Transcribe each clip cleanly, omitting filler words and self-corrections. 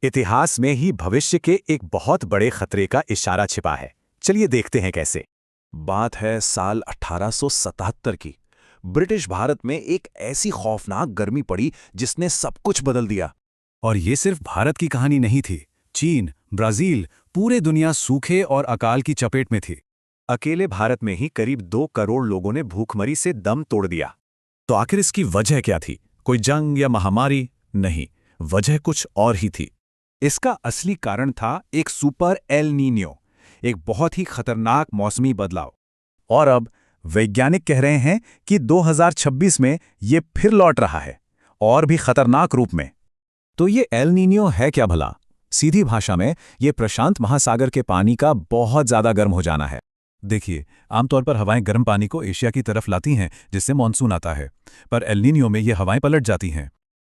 इतिहास में ही भविष्य के एक बहुत बड़े खतरे का इशारा छिपा है। चलिए देखते हैं कैसे। बात है साल 1877 की। ब्रिटिश भारत में एक ऐसी खौफनाक गर्मी पड़ी जिसने सब कुछ बदल दिया। और ये सिर्फ भारत की कहानी नहीं थी। चीन, ब्राजील, पूरे दुनिया सूखे और अकाल की चपेट में थी। अकेले भारत में ही करीब 2 करोड़ लोगों ने भूखमरी से दम तोड़ दिया। तो आखिर इसकी वजह क्या थी? कोई जंग या महामारी? नहीं, वजह कुछ और ही थी। इसका असली कारण था एक सुपर एल नीनियो, एक बहुत ही खतरनाक मौसमी बदलाव। और अब वैज्ञानिक कह रहे हैं कि 2026 में ये फिर लौट रहा है, और भी खतरनाक रूप में। तो ये एल नीनियो है क्या भला? सीधी भाषा में ये प्रशांत महासागर के पानी का बहुत ज्यादा गर्म हो जाना है। देखिए, आमतौर पर हवाएं गर्म पानी को एशिया की तरफ लाती हैं, जिससे मानसून आता है। पर एल नीनियो में ये हवाएं पलट जाती हैं।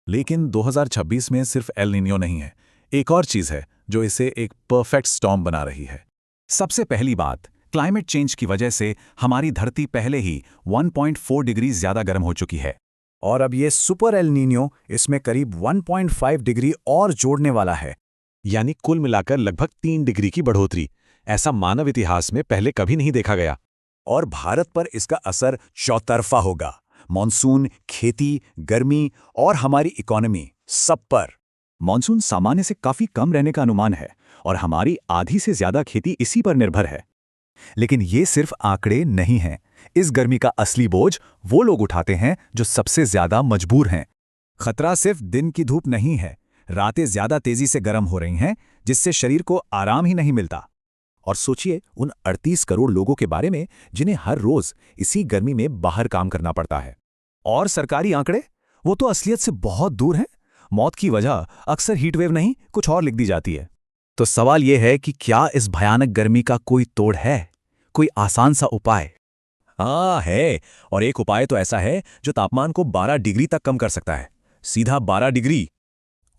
लेकिन 2026 में सिर्फ एल नीनियो नहीं है, एक और चीज है जो इसे एक परफेक्ट स्टॉर्म बना रही है। सबसे पहली बात, क्लाइमेट चेंज की वजह से हमारी धरती पहले ही 1.4 डिग्री ज्यादा गर्म हो चुकी है। और अब ये सुपर एल नीनियो इसमें करीब 1.5 डिग्री और जोड़ने वाला है, यानी कुल मिलाकर लगभग 3 डिग्री की बढ़ोतरी। ऐसा मानव इतिहास में पहले कभी नहीं देखा गया। और भारत पर इसका असर चौतरफा होगा। मॉनसून, खेती, गर्मी और हमारी इकोनॉमी, सब पर। मॉनसून सामान्य से काफी कम रहने का अनुमान है और हमारी आधी से ज्यादा खेती इसी पर निर्भर है। लेकिन ये सिर्फ आंकड़े नहीं हैं। इस गर्मी का असली बोझ वो लोग उठाते हैं जो सबसे ज्यादा मजबूर हैं। खतरा सिर्फ दिन की धूप नहीं है, रातें ज्यादा तेजी से गर्म हो रही हैं, जिससे शरीर को आराम ही नहीं मिलता। और सोचिए उन 38 करोड़ लोगों के बारे में जिन्हें हर रोज इसी गर्मी में बाहर काम करना पड़ता है। और सरकारी आंकड़े, वो तो असलियत से बहुत दूर हैं। मौत की वजह अक्सर हीटवेव नहीं, कुछ और लिख दी जाती है। तो सवाल यह है कि क्या इस भयानक गर्मी का कोई तोड़ है, कोई आसान सा उपाय? हाँ है, और एक उपाय तो ऐसा है जो तापमान को 12 डिग्री तक कम कर सकता है, सीधा 12 डिग्री।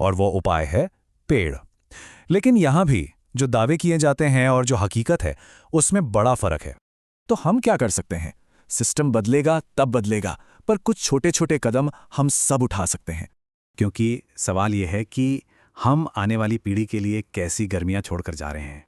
और वो उपाय है पेड़। लेकिन यहां भी जो दावे किए जाते हैं और जो हकीकत है, उसमें बड़ा फर्क है। तो हम क्या कर सकते हैं? सिस्टम बदलेगा तब बदलेगा, पर कुछ छोटे छोटे कदम हम सब उठा सकते हैं। क्योंकि सवाल यह है कि हम आने वाली पीढ़ी के लिए कैसी गर्मियां छोड़कर जा रहे हैं।